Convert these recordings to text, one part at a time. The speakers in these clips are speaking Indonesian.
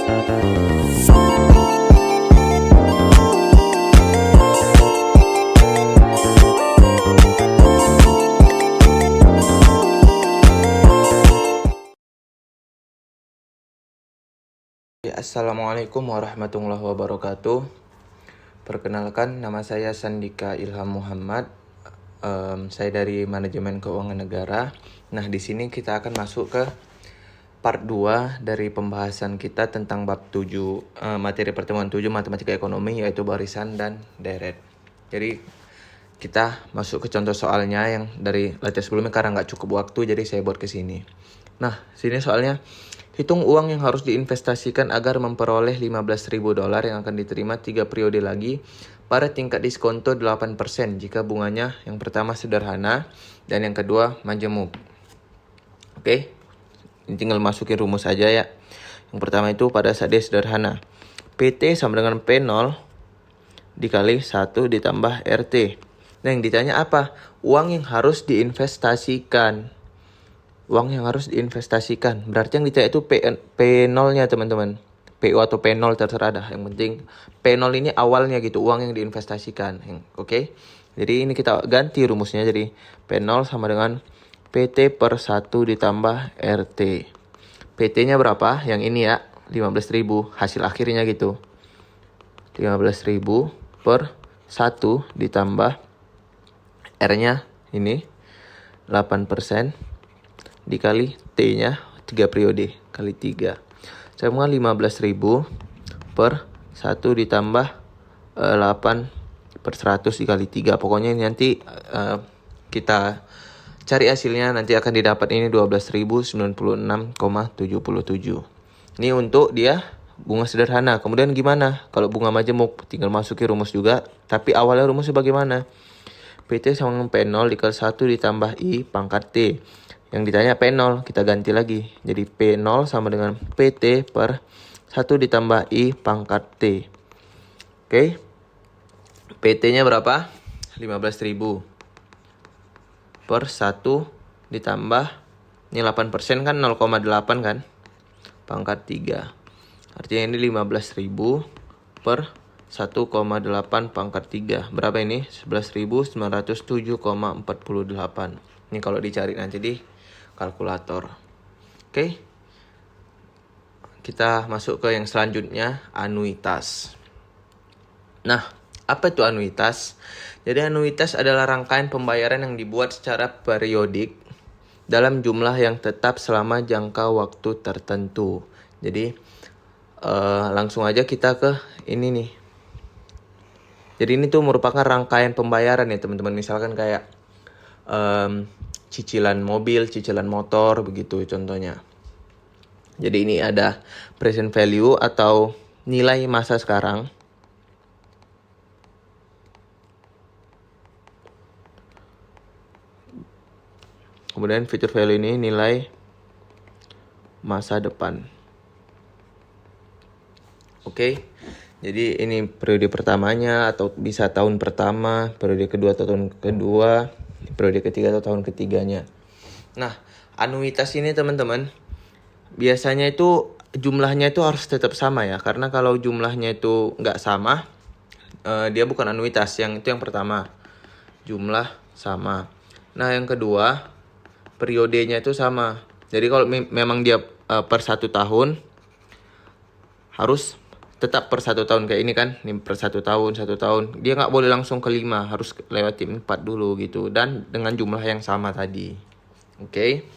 Assalamualaikum warahmatullahi wabarakatuh. Perkenalkan, nama saya Sandika Ilham Muhammad. Saya dari Manajemen Keuangan Negara. Nah, di sini kita akan masuk ke part 2 dari pembahasan kita tentang bab 7, materi pertemuan 7 Matematika Ekonomi, yaitu barisan dan deret. Jadi kita masuk ke contoh soalnya yang dari latihan sebelumnya karena nggak cukup waktu, jadi saya buat ke sini. Nah, sini soalnya, hitung uang yang harus diinvestasikan agar memperoleh $15.000 yang akan diterima 3 periode lagi pada tingkat diskonto 8% jika bunganya yang pertama sederhana dan yang kedua majemuk. Oke, ini tinggal masukin rumus aja ya. Yang pertama itu pada saat dia sederhana, PT sama dengan P0 dikali 1 ditambah RT. Nah, yang ditanya apa? Uang yang harus diinvestasikan. Uang yang harus diinvestasikan. Berarti yang ditanya itu P0-nya teman-teman. PU atau P0 terserah dah. Yang penting P0 ini awalnya gitu. Uang yang diinvestasikan. Oke. Jadi ini kita ganti rumusnya. Jadi P0 sama dengan PT per 1 ditambah RT. PT-nya berapa? Yang ini ya. 15.000. Hasil akhirnya gitu. 15.000 per 1 ditambah R-nya ini 8%. Dikali T-nya 3 periode kali 3. Sama 15.000 per 1 ditambah 8 per 100 dikali 3. Pokoknya nanti kita cari hasilnya, nanti akan didapat ini 12.096,77. Ini untuk dia bunga sederhana. Kemudian gimana? Kalau bunga majemuk tinggal masukin rumus juga. Tapi awalnya rumusnya bagaimana? PT sama dengan P0 dikali 1 ditambah I pangkat T. Yang ditanya P0, kita ganti lagi. Jadi P0 sama dengan PT per 1 ditambah I pangkat T. Oke. PT-nya berapa? 15.000 per 1 ditambah, ini 8% kan 0,8 kan? Pangkat 3. Artinya ini 15.000 per 1,8 pangkat 3. Berapa ini? 11.907,48. Ini kalau dicari nanti di kalkulator. Oke. Kita masuk ke yang selanjutnya, anuitas. Nah, apa itu anuitas? Jadi anuitas adalah rangkaian pembayaran yang dibuat secara periodik dalam jumlah yang tetap selama jangka waktu tertentu. Jadi langsung aja kita ke ini nih. Jadi ini tuh merupakan rangkaian pembayaran ya teman-teman. Misalkan kayak cicilan mobil, cicilan motor, begitu contohnya. Jadi ini ada present value atau nilai masa sekarang. Kemudian future value ini nilai masa depan. Oke. Jadi ini periode pertamanya atau bisa tahun pertama, periode kedua atau tahun kedua, periode ketiga atau tahun ketiganya. Nah, anuitas ini teman-teman, biasanya itu jumlahnya itu harus tetap sama ya. Karena kalau jumlahnya itu nggak sama, dia bukan anuitas. Yang itu yang pertama, jumlah sama. Nah, yang kedua, periodenya itu sama. Jadi kalau memang dia per 1 tahun, harus tetap per 1 tahun kayak ini kan, ini per 1 tahun, 1 tahun. Dia nggak boleh langsung ke 5, harus lewatin 4 dulu gitu. Dan dengan jumlah yang sama tadi. Oke.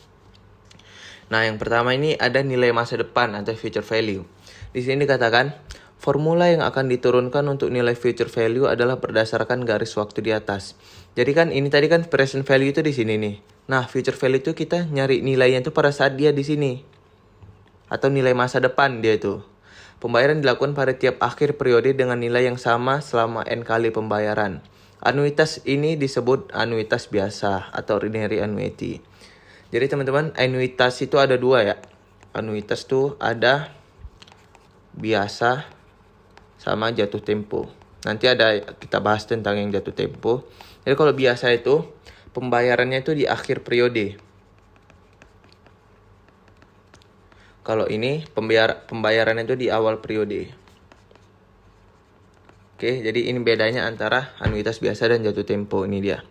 Nah, yang pertama ini ada nilai masa depan atau future value. Di sini dikatakan, formula yang akan diturunkan untuk nilai future value adalah berdasarkan garis waktu di atas. Jadi kan ini tadi kan present value itu di sini nih. Nah, future value itu kita nyari nilainya itu pada saat dia di sini. Atau nilai masa depan dia itu. Pembayaran dilakukan pada tiap akhir periode dengan nilai yang sama selama N kali pembayaran. Anuitas ini disebut anuitas biasa atau ordinary annuity. Jadi teman-teman, anuitas itu ada 2 ya. Anuitas tuh ada biasa sama jatuh tempo. Nanti ada kita bahas tentang yang jatuh tempo. Jadi kalau biasa itu pembayarannya itu di akhir periode. Kalau ini pembayaran itu di awal periode. Oke, jadi ini bedanya antara anuitas biasa dan jatuh tempo. Ini dia.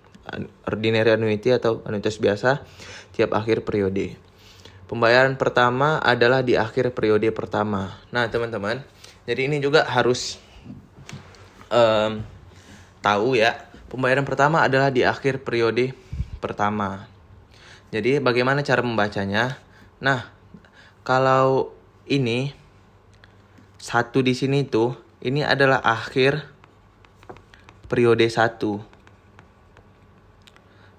Ordinary annuity atau anuitas biasa tiap akhir periode. Pembayaran pertama adalah di akhir periode pertama. Nah, teman-teman, jadi ini juga harus tahu ya. Pembayaran pertama adalah di akhir periode pertama. Jadi bagaimana cara membacanya? Nah, kalau ini satu di sini tuh, ini adalah akhir periode 1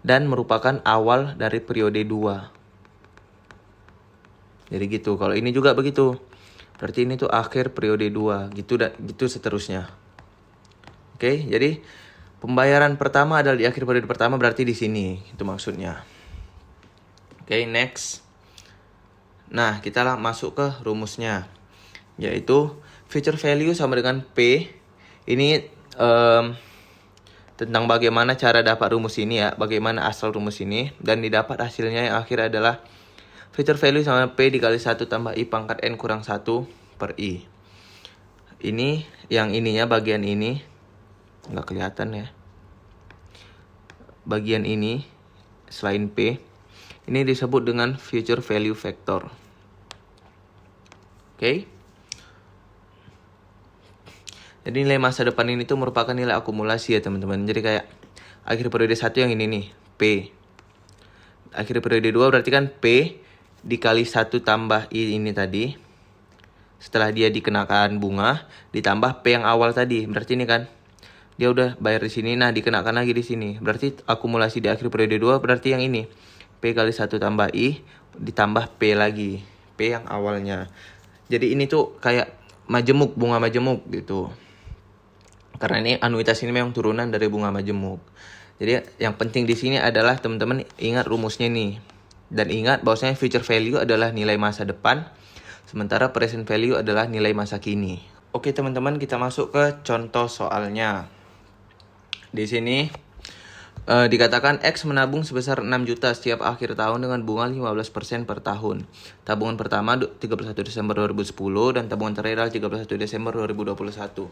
dan merupakan awal dari periode 2. Jadi gitu. Kalau ini juga begitu. Berarti ini tuh akhir periode 2. Gitu seterusnya. Oke, jadi pembayaran pertama adalah di akhir periode pertama, berarti di sini. Itu maksudnya. Oke, next. Nah, kita masuk ke rumusnya. Yaitu future value sama dengan P. Ini tentang bagaimana cara dapat rumus ini ya. Bagaimana asal rumus ini. Dan didapat hasilnya yang akhir adalah future value sama P dikali 1 tambah I pangkat N kurang 1 per I. Ini yang ininya bagian ini. Nggak kelihatan ya. Bagian ini selain P. Ini disebut dengan future value vector. Oke. Jadi nilai masa depan ini tuh merupakan nilai akumulasi ya teman-teman. Jadi kayak akhir periode 1 yang ini nih, P. Akhir periode 2 berarti kan P dikali 1 tambah I ini tadi. Setelah dia dikenakan bunga, ditambah P yang awal tadi. Berarti ini kan, dia udah bayar di sini, nah dikenakan lagi di sini. Berarti akumulasi di akhir periode 2 berarti yang ini. P kali 1 tambah I, ditambah P lagi. P yang awalnya. Jadi ini tuh kayak majemuk, bunga majemuk gitu. Karena ini anuitas ini memang turunan dari bunga majemuk. Jadi yang penting di sini adalah teman-teman ingat rumusnya nih. Dan ingat bahwasanya future value adalah nilai masa depan, sementara present value adalah nilai masa kini. Oke teman-teman, kita masuk ke contoh soalnya. Di sini dikatakan X menabung sebesar 6 juta setiap akhir tahun dengan bunga 15% per tahun. Tabungan pertama 31 Desember 2010 dan tabungan terakhir 31 Desember 2021.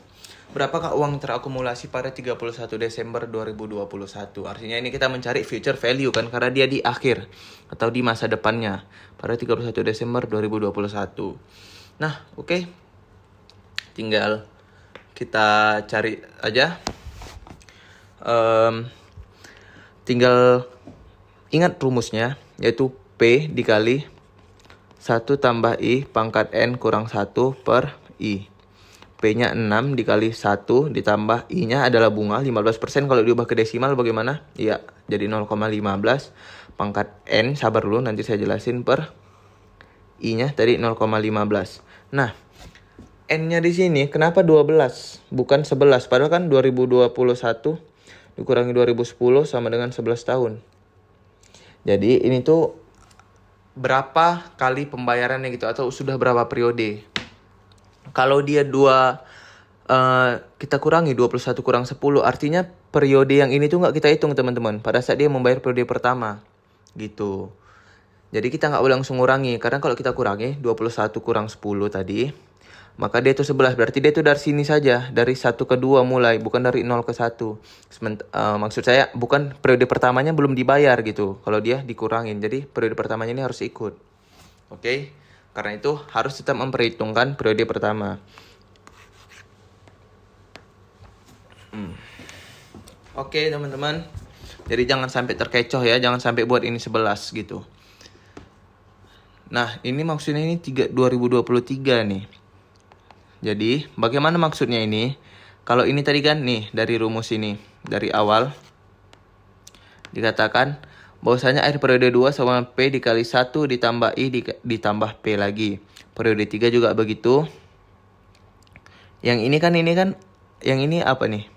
Berapakah uang terakumulasi pada 31 Desember 2021? Artinya ini kita mencari future value kan, karena dia di akhir atau di masa depannya pada 31 Desember 2021. Nah, oke. Tinggal kita cari aja. Tinggal ingat rumusnya, yaitu P dikali 1 tambah I pangkat N kurang 1 per I. P-nya 6 dikali 1 ditambah I-nya adalah bunga 15%. Kalau diubah ke desimal bagaimana? Iya, jadi 0,15 pangkat N, sabar dulu nanti saya jelasin, per I-nya tadi 0,15. Nah, N-nya di sini kenapa 12 bukan 11? Padahal kan 2021 dikurangi 2010 sama dengan 11 tahun. Jadi ini tuh berapa kali pembayarannya gitu, atau sudah berapa periode. Kalau dia kita kurangi 21 kurang 10, artinya periode yang ini tuh nggak kita hitung teman-teman pada saat dia membayar periode pertama gitu. Jadi kita nggak boleh langsung kurangi, karena kalau kita kurangi 21 kurang 10 tadi, maka dia itu 11. Berarti dia itu dari sini saja, dari 1 ke 2 mulai, bukan dari 0 ke 1. Maksud saya bukan periode pertamanya belum dibayar gitu, kalau dia dikurangin. Jadi periode pertamanya ini harus ikut. Oke? Karena itu harus tetap memperhitungkan periode pertama. Oke teman-teman. Jadi jangan sampai terkecoh ya, jangan sampai buat ini 11 gitu. Nah, ini maksudnya ini 2023 nih. Jadi, bagaimana maksudnya ini? Kalau ini tadi kan nih, dari rumus ini, dari awal dikatakan bahwasanya akhir periode 2 sama P dikali 1 ditambah I ditambah P lagi. Periode 3 juga begitu. Yang ini kan, yang ini apa nih?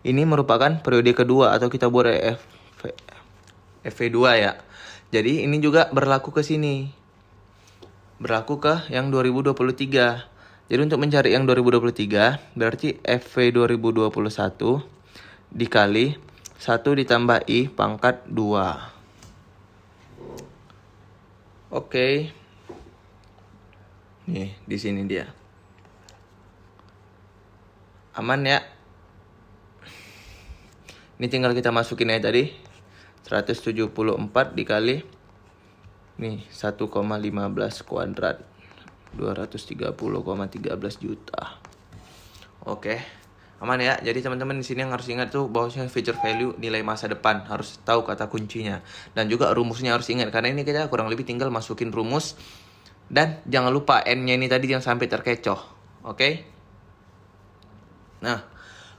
Ini merupakan periode kedua, atau kita buat FV2 ya. Jadi ini juga berlaku ke sini. Berlaku ke yang 2023. Jadi untuk mencari yang 2023, berarti FV 2021 dikali 1 ditambah I pangkat 2. Oke. Nih, di sini dia. Aman ya. Ini tinggal kita masukin aja tadi. 174 dikali nih 1,15 kuadrat. 230,13 juta. Oke. Aman ya. Jadi teman-teman di sini yang harus ingat tuh bahwasanya future value nilai masa depan, harus tahu kata kuncinya. Dan juga rumusnya harus ingat, karena ini kita kurang lebih tinggal masukin rumus. Dan jangan lupa N-nya ini tadi jangan sampai terkecoh. Oke? Nah,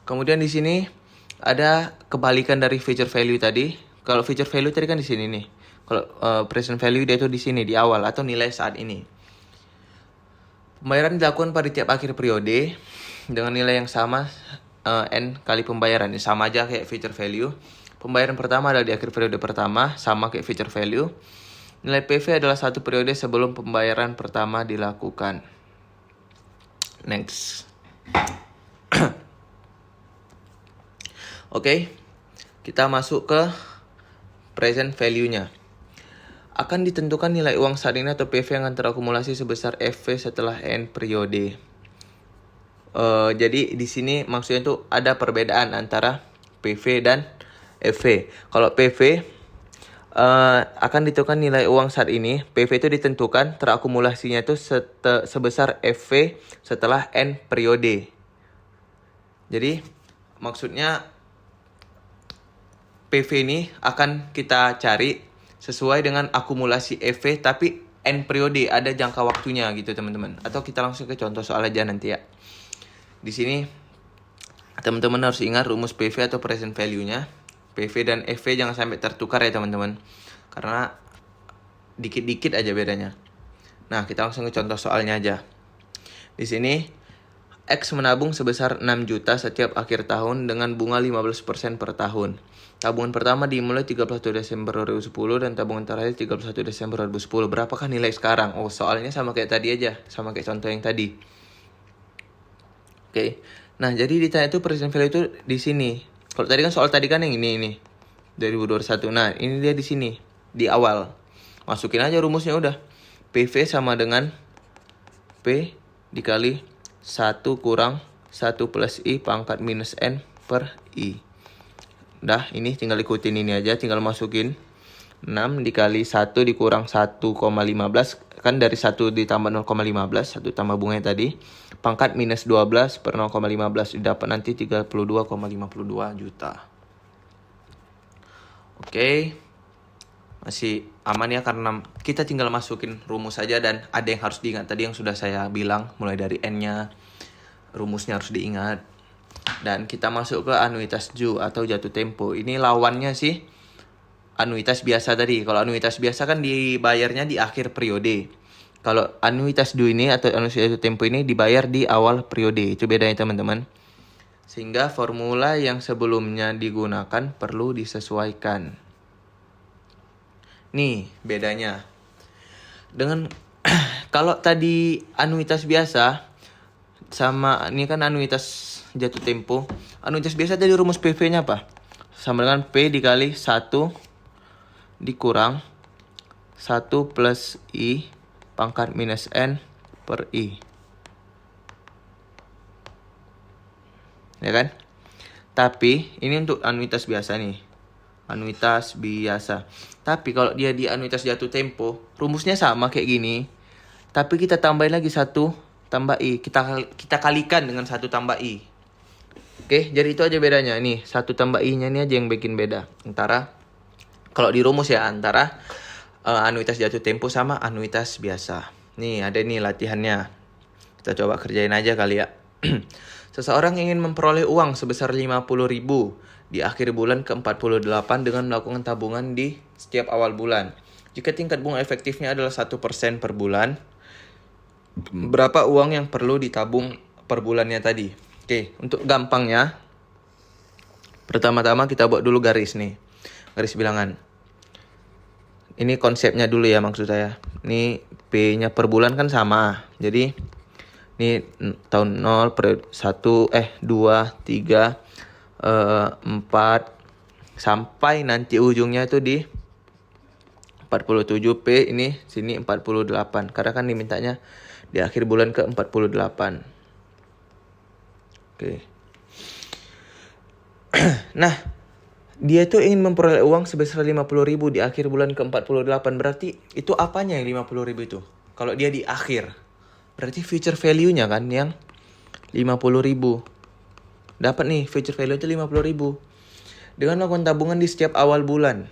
kemudian di sini ada kebalikan dari future value tadi. Kalau future value tadi kan di sini nih. Kalau present value dia itu di sini di awal atau nilai saat ini. Pembayaran dilakukan pada tiap akhir periode dengan nilai yang sama N kali pembayaran. Ini sama aja kayak future value. Pembayaran pertama adalah di akhir periode pertama, sama kayak future value. Nilai PV adalah satu periode sebelum pembayaran pertama dilakukan. Next. Oke, kita masuk ke present value-nya. Akan ditentukan nilai uang saat ini atau PV yang akan terakumulasi sebesar FV setelah N periode. Jadi di sini maksudnya itu ada perbedaan antara PV dan FV. Kalau PV akan ditentukan nilai uang saat ini, PV itu ditentukan terakumulasinya itu sebesar FV setelah N periode. Jadi maksudnya PV ini akan kita cari sesuai dengan akumulasi EV tapi N periode, ada jangka waktunya gitu teman-teman. Atau kita langsung ke contoh soal aja nanti ya. Di sini teman-teman harus ingat rumus PV atau present value-nya. PV dan EV jangan sampai tertukar ya teman-teman. Karena dikit-dikit aja bedanya. Nah, kita langsung ke contoh soalnya aja. Di sini X menabung sebesar 6 juta setiap akhir tahun dengan bunga 15% per tahun. Tabungan pertama dimulai 31 Desember 2010 dan tabungan terakhir 31 Desember 2010. Berapakah nilai sekarang? Oh, soalnya sama kayak tadi aja. Sama kayak contoh yang tadi. Oke. Nah, jadi ditanya itu present value itu di sini. Kalau tadi kan soal tadi kan yang ini. 2021. Nah, ini dia di sini. Di awal. Masukin aja rumusnya udah. PV sama dengan P dikali 1 kurang 1 plus I pangkat minus N per I. Dah, ini tinggal ikutin ini aja, tinggal masukin 6 dikali 1 dikurang 1,15, kan dari 1 ditambah 0,15, 1 tambah bunganya tadi, pangkat minus 12 per 0,15, didapat nanti 32,52 juta. Oke, masih aman ya karena kita tinggal masukin rumus saja dan ada yang harus diingat tadi yang sudah saya bilang, mulai dari N-nya, rumusnya harus diingat. Dan kita masuk ke anuitas due atau jatuh tempo. Ini lawannya sih anuitas biasa tadi. Kalau anuitas biasa kan dibayarnya di akhir periode. Kalau anuitas due ini atau anuitas jatuh tempo ini dibayar di awal periode. Itu bedanya teman-teman. Sehingga formula yang sebelumnya digunakan perlu disesuaikan. Nih bedanya. Dengan kalau tadi anuitas biasa sama ini kan anuitas jatuh tempo. Anuitas biasa tadi rumus PV-nya apa? Sama dengan P dikali 1 dikurang 1 plus I pangkat minus N per I. Ya kan? Tapi ini untuk anuitas biasa nih. Anuitas biasa. Tapi kalau dia di anuitas jatuh tempo, rumusnya sama kayak gini. Tapi kita tambahin lagi 1 tambah I. Kita kalikan dengan 1 tambah I. Oke, jadi itu aja bedanya. Nih, 1 tambah I-nya ini aja yang bikin beda. Antara, kalau di rumus ya, antara anuitas jatuh tempo sama anuitas biasa. Nih, ada nih latihannya. Kita coba kerjain aja kali ya. Seseorang ingin memperoleh uang sebesar 50.000 di akhir bulan ke-48 dengan melakukan tabungan di setiap awal bulan. Jika tingkat bunga efektifnya adalah 1% per bulan, berapa uang yang perlu ditabung per bulannya tadi? Oke, untuk gampangnya, pertama-tama kita buat dulu garis nih. Garis bilangan. Ini konsepnya dulu ya maksud saya. Ini P-nya per bulan kan sama. Jadi, ini tahun 0, periode 1, 2, 3, 4, sampai nanti ujungnya itu di 47 P, ini sini 48. Karena kan dimintanya di akhir bulan ke-48. Oke. Nah, dia tuh ingin memperoleh uang sebesar 50.000 di akhir bulan ke-48. Berarti itu apanya yang 50.000 itu? Kalau dia di akhir, berarti future value-nya kan yang 50.000. Dapat nih future value itu 50.000. Dengan melakukan tabungan di setiap awal bulan.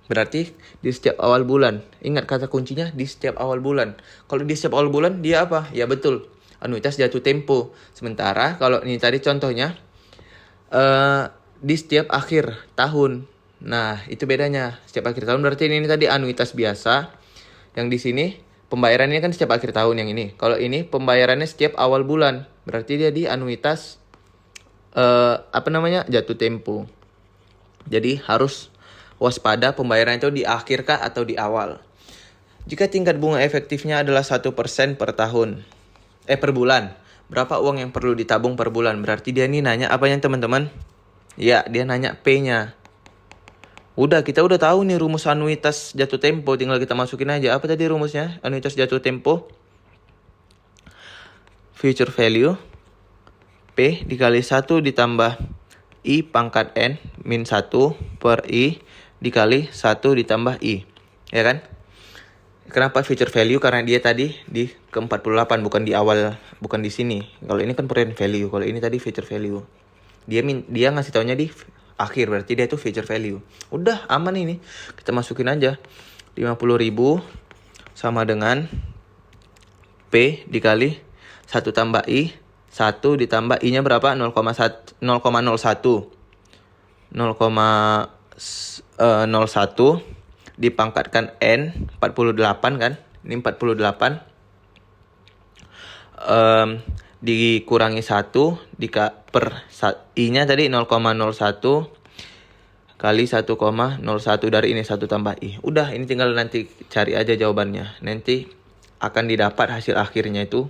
Berarti di setiap awal bulan. Ingat kata kuncinya di setiap awal bulan. Kalau di setiap awal bulan dia apa? Ya betul, anuitas jatuh tempo. Sementara kalau ini tadi contohnya di setiap akhir tahun. Nah, itu bedanya. Setiap akhir tahun berarti ini tadi anuitas biasa. Yang di sini pembayarannya kan setiap akhir tahun yang ini. Kalau ini pembayarannya setiap awal bulan. Berarti dia di anuitas jatuh tempo. Jadi harus waspada pembayaran itu di akhir kah atau di awal. Jika tingkat bunga efektifnya adalah 1% per tahun. Per bulan. Berapa uang yang perlu ditabung per bulan? Berarti dia ini nanya apanya teman-teman? Ya, dia nanya P-nya. Kita udah tahu nih rumus anuitas jatuh tempo. Tinggal kita masukin aja. Apa tadi rumusnya? Anuitas jatuh tempo. Future value. P dikali 1 ditambah I pangkat N min 1 per I dikali 1 ditambah I. Ya kan? Kenapa future value? Karena dia tadi di ke-48 bukan di awal, bukan di sini. Kalau ini kan present value, kalau ini tadi future value. Dia ngasih taunya di akhir, berarti dia itu future value. Udah aman ini. Kita masukin aja. 50.000 sama dengan P dikali 1 tambah I, 1 ditambah I-nya berapa? 0,01 dipangkatkan N 48 kan? Ini 48 dikurangi 1 per I-nya tadi 0,01 kali 1,01 dari ini 1 tambah I. Udah, ini tinggal nanti cari aja jawabannya. Nanti akan didapat hasil akhirnya itu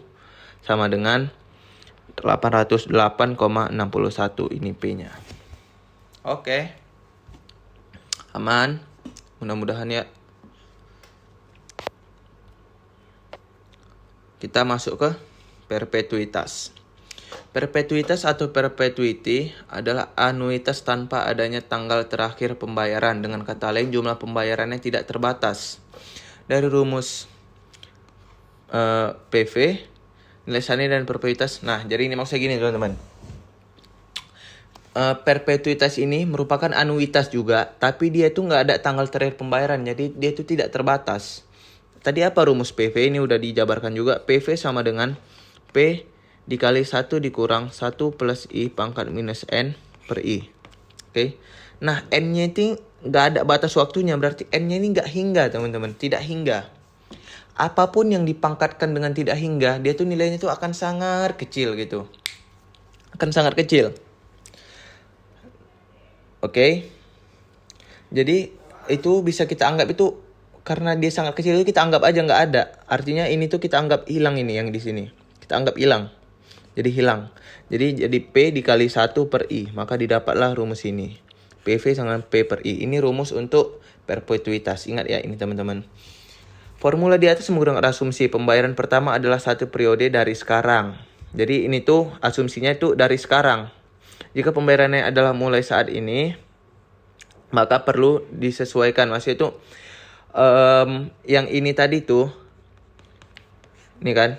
sama dengan 808,61 ini P-nya. Oke. Aman. Mudah-mudahan ya. Kita masuk ke perpetuitas. Perpetuitas atau perpetuity adalah anuitas tanpa adanya tanggal terakhir pembayaran. Dengan kata lain, jumlah pembayarannya tidak terbatas. Dari rumus PV, nilai sani dan perpetuitas. Nah, jadi ini maksudnya gini teman-teman. Perpetuitas ini merupakan anuitas juga, tapi dia itu nggak ada tanggal terakhir pembayaran, jadi dia itu tidak terbatas. Tadi apa rumus PV? Ini udah dijabarkan juga. PV sama dengan P dikali 1 dikurang 1 plus I pangkat minus N per I. Oke. Nah, N-nya itu nggak ada batas waktunya, berarti N-nya ini nggak hingga teman-teman, tidak hingga. Apapun yang dipangkatkan dengan tidak hingga, dia tuh nilainya tuh akan sangat kecil gitu. Akan sangat kecil. Oke. Jadi itu bisa kita anggap itu karena dia sangat kecil itu kita anggap aja nggak ada. Artinya ini tuh kita anggap hilang ini yang di sini. Kita anggap hilang. Jadi hilang. Jadi P dikali 1 per I. Maka didapatlah rumus ini. PV sama P per I. Ini rumus untuk perpetuitas. Ingat ya ini teman-teman. Formula di atas menggunakan asumsi pembayaran pertama adalah 1 periode dari sekarang. Jadi ini tuh asumsinya itu dari sekarang. Jika pembayarannya adalah mulai saat ini, maka perlu disesuaikan. Maksudnya itu yang ini tadi tuh, ini kan,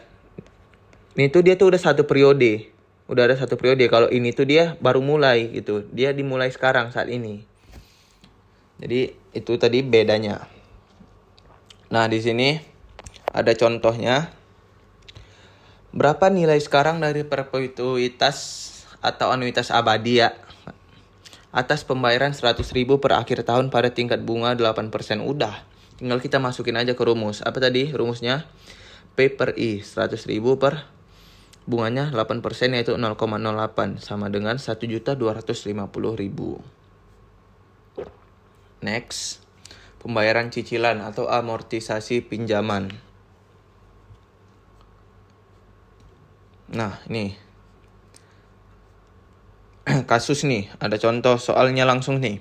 ini tuh dia tuh udah 1 periode, udah ada 1 periode. Kalau ini tuh dia baru mulai gitu, dia dimulai sekarang saat ini. Jadi itu tadi bedanya. Nah di sini ada contohnya. Berapa nilai sekarang dari perpetuitas atau anuitas abadi ya? Atas pembayaran 100.000 per akhir tahun pada tingkat bunga 8%. Udah, tinggal kita masukin aja ke rumus. Apa tadi rumusnya? P per I, 100.000 per bunganya 8% yaitu 0,08 sama dengan 1.250.000. Next, pembayaran cicilan atau amortisasi pinjaman. Nah, ini kasus nih, ada contoh soalnya langsung nih.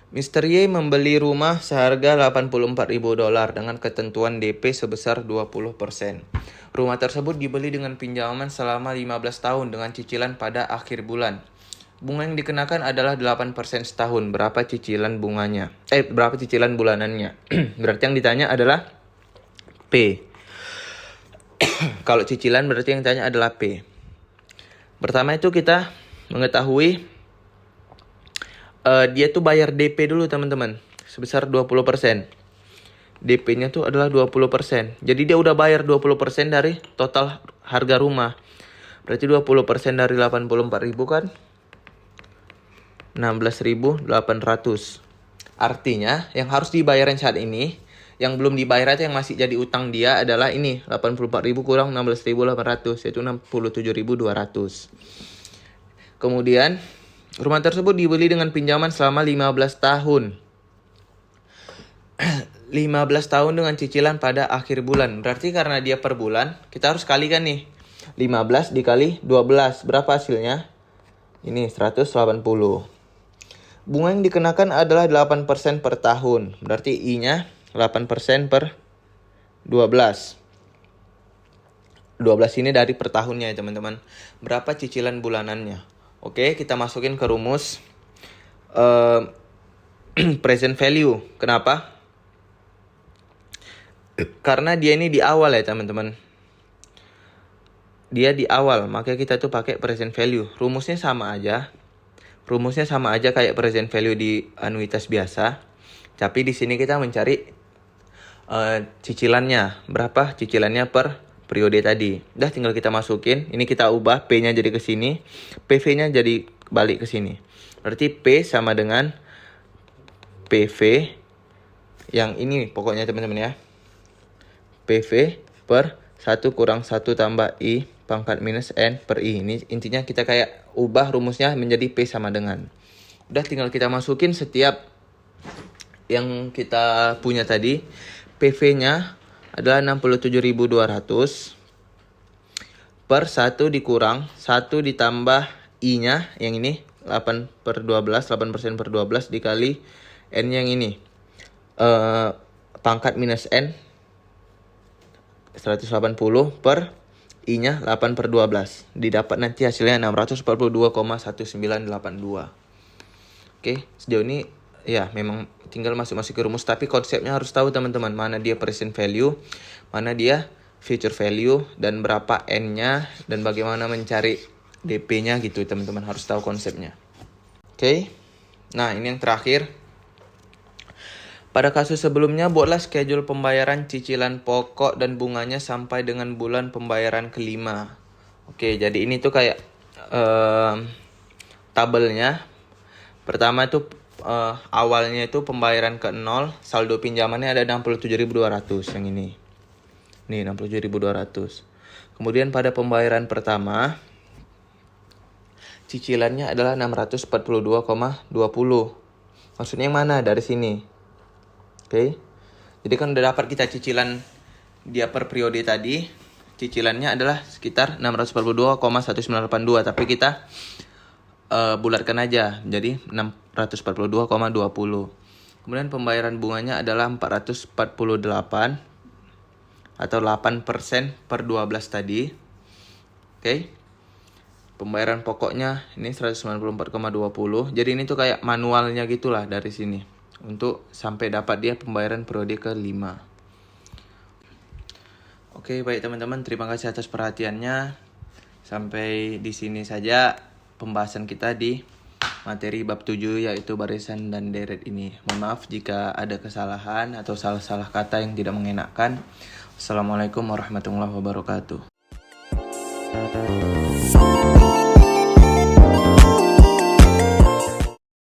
Mr. Y membeli rumah seharga $84.000 dengan ketentuan DP sebesar 20%. Rumah tersebut dibeli dengan pinjaman selama 15 tahun dengan cicilan pada akhir bulan. Bunga yang dikenakan adalah 8% setahun. Berapa cicilan bunganya? Berapa cicilan bulanannya? Berarti yang ditanya adalah P. Kalau cicilan berarti yang ditanya adalah P. Pertama itu kita mengetahui dia tuh bayar DP dulu teman-teman, sebesar 20%. DP-nya tuh adalah 20%. Jadi dia udah bayar 20% dari total harga rumah. Berarti 20% dari 84.000 kan 16.800. Artinya yang harus dibayarin saat ini, yang belum dibayar itu yang masih jadi utang dia adalah ini, 84.000 kurang 16.800, yaitu 67.200. Kemudian rumah tersebut dibeli dengan pinjaman selama 15 tahun. 15 tahun dengan cicilan pada akhir bulan. Berarti karena dia per bulan, kita harus kalikan nih. 15 dikali 12. Berapa hasilnya? Ini 180. Bunga yang dikenakan adalah 8% per tahun. Berarti I-nya 8% per 12. 12 ini dari per tahunnya ya teman-teman. Berapa cicilan bulanannya? Oke, kita masukin ke rumus present value. Kenapa? Karena dia ini di awal ya teman-teman. Dia di awal, makanya kita tuh pakai present value. Rumusnya sama aja kayak present value di anuitas biasa. Tapi di sini kita mencari cicilannya. Berapa cicilannya per periode tadi. Udah tinggal kita masukin. Ini kita ubah P-nya jadi ke sini, PV-nya jadi balik ke sini. Berarti P sama dengan PV yang ini pokoknya teman-teman ya. PV per 1 kurang 1 tambah I pangkat minus N per I. Ini intinya kita kayak ubah rumusnya menjadi P sama dengan. Udah tinggal kita masukin setiap yang kita punya tadi. PV-nya adalah 67.200 per 1 dikurang 1 ditambah I-nya yang ini 8 per 12, 8% per 12 dikali N yang ini pangkat minus N 180 per I-nya 8 per 12. Didapat nanti hasilnya 642,1982. Oke, sejauh ini ya memang tinggal masuk ke rumus, tapi konsepnya harus tahu teman-teman, mana dia present value, mana dia future value, dan berapa N-nya, dan bagaimana mencari DP-nya gitu teman-teman, harus tahu konsepnya. Oke. Nah, ini yang terakhir. Pada kasus sebelumnya, buatlah schedule pembayaran cicilan pokok dan bunganya sampai dengan bulan pembayaran kelima. Oke, jadi ini tuh kayak tabelnya. Pertama itu awalnya itu pembayaran ke 0, saldo pinjamannya ada 67.200 yang ini. Nih 67.200. Kemudian pada pembayaran pertama cicilannya adalah 642,20. Maksudnya yang mana? Dari sini. Oke. Jadi kan udah dapat kita cicilan dia per periode tadi. Cicilannya adalah sekitar 642,1982, tapi kita bulatkan aja jadi 642,20. Kemudian pembayaran bunganya adalah 448 atau 8% per 12 tadi. Oke. Pembayaran pokoknya ini 194,20. Jadi ini tuh kayak manualnya gitulah dari sini untuk sampai dapat dia pembayaran periode ke-5. Oke, baik teman-teman, terima kasih atas perhatiannya. Sampai di sini saja pembahasan kita di materi bab 7, yaitu barisan dan deret ini. Mohon maaf jika ada kesalahan atau salah-salah kata yang tidak mengenakan. Assalamualaikum warahmatullahi wabarakatuh.